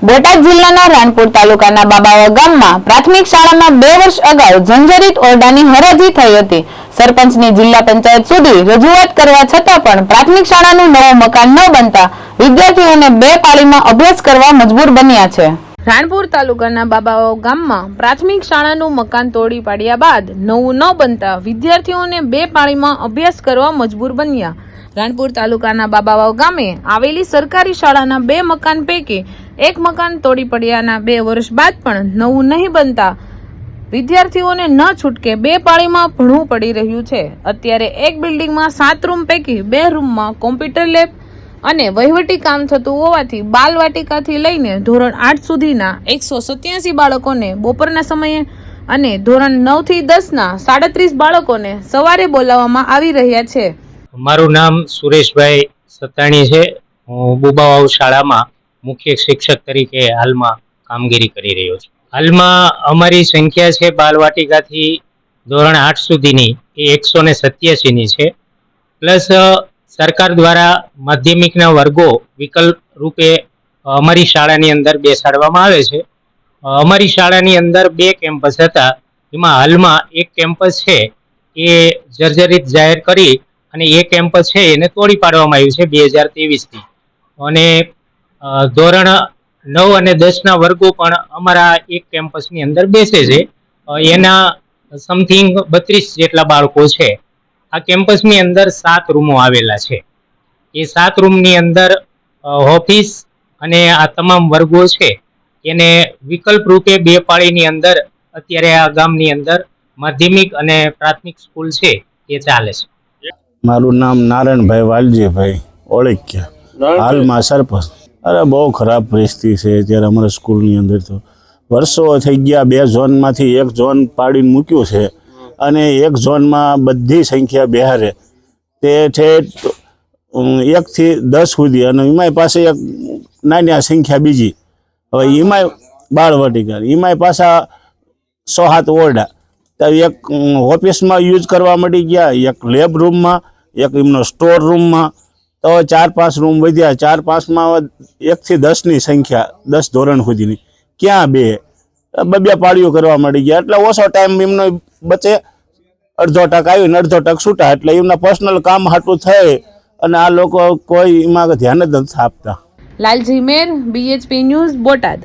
બોટાદ જિલ્લાના રાણપુર તાલુકાના બાબાવા ગામમાં પ્રાથમિક શાળામાં 2 વર્ષ અગાઉ જંજરિત ઓરડાની હરાજી થઈ હતી। સરપંચની જિલ્લા પંચાયત સુધી રજૂઆત કરવા છતાં પણ પ્રાથમિક શાળાનું નવું મકાન ન બનતા વિદ્યાર્થીઓને 2 પાળીમાં અભ્યાસ કરવા મજબૂર બન્યા છે। રાણપુર તાલુકાના બાબાવા ગામમાં પ્રાથમિક શાળાનું મકાન તોડી પાડ્યા બાદ નવું ન બનતા વિદ્યાર્થીઓને 2 પાળીમાં અભ્યાસ કરવા મજબૂર બન્યા। રાણપુર તાલુકાના બાબાવા ગામે આવેલી સરકારી શાળાના 2 મકાન પૈકી એક મકાન તોડી પડ્યાના 2 વર્ષ બાદ પણ નવું નહીં બનતા વિદ્યાર્થીઓને ન છૂટકે 2 પાળીમાં ભણવું પડી રહ્યું છે। અત્યારે એક બિલ્ડિંગમાં 7 રૂમ પૈકી 2 રૂમમાં કોમ્પ્યુટર લેબ અને વહીવટી કામ થતું હોવાથી બાલવાટિકાથી લઈને ધોરણ 8 સુધીના 187 બાળકોને બપોરના સમયે અને ધોરણ 9 થી 10 ના 37 બાળકોને સવારે બોલાવવામાં આવી રહ્યા છે। મારું નામ સુરેશભાઈ સતાણી છે। હું બાબાવા શાળામાં મુખ્ય શિક્ષક તરીકે હાલમાં કામગીરી કરી રહ્યો છું। હાલમાં અમારી સંખ્યા છે બાલવાટિકાથી ધોરણ 8 સુધીની એ 187 ની છે। પ્લસ સરકાર દ્વારા માધ્યમિકના વર્ગો વિકલ્પ રૂપે અમારી શાળાની અંદર બેસાડવામાં આવે છે। અમારી શાળાની અંદર 2 કેમ્પસ હતા, એમાં હાલમાં એક કેમ્પસ છે એ જર્જરિત જાહેર કરી અને એ કેમ્પસ છે એને તોડી પાડવામાં આવ્યું છે 2023 થી, અને ધોરણ 9 અને 10 ના વર્ગો પણ અમારા એક કેમ્પસની અંદર બેસે છે। એના સમથિંગ 32 જેટલા બાળકો છે। આ કેમ્પસની અંદર 7 રૂમો આવેલા છે। એ 7 રૂમની અંદર ઓફિસ અને આ તમામ વર્ગો છે એને વિકલ્પ રૂપે 2 પાળીની અંદર અત્યારે આ ગામની અંદર માધ્યમિક અને પ્રાથમિક સ્કૂલ છે એ ચાલે છે। મારું નામ નારાયણભાઈ વાલજીભાઈ ઓળખ્યા, હાલમાં સરપંચ। અરે બહુ ખરાબ પરિસ્થિતિ છે અત્યારે અમારા સ્કૂલની અંદર। તો વર્ષો થઈ ગયા, 2 ઝોનમાંથી 1 ઝોન પાડીને મૂક્યું છે અને 1 ઝોનમાં બધી સંખ્યા બિહારે તે ઠેઠ 1 થી 10 સુધી, અને એમાંય પાસે એક નાની સંખ્યા બીજી। હવે એમાંય બાળવાટિકા, એમાંય પાછા 6-7 ઓરડા, તો એક ઓફિસમાં યુઝ કરવા મળી ગયા, એક લેબ રૂમમાં, એક એમનો સ્ટોર રૂમમાં, તો 4-5 રૂમ વધ્યા। 4-5માં 1 થી 10 ની સંખ્યા, 10 ધોરણ સુધીની ક્યાં 2 પાળીઓ કરવા મળી ગયા। એટલે ઓછો ટાઈમ એમનો બચે, અડધો ટક આવીને અડધો ટક છૂટા, એટલે એમના પર્સનલ કામ હાટું થાય અને આ લોકો કોઈ એમાં ધ્યાન જ નથી આપતા। લાલજી મેર, BHP ન્યૂઝ, બોટાદ।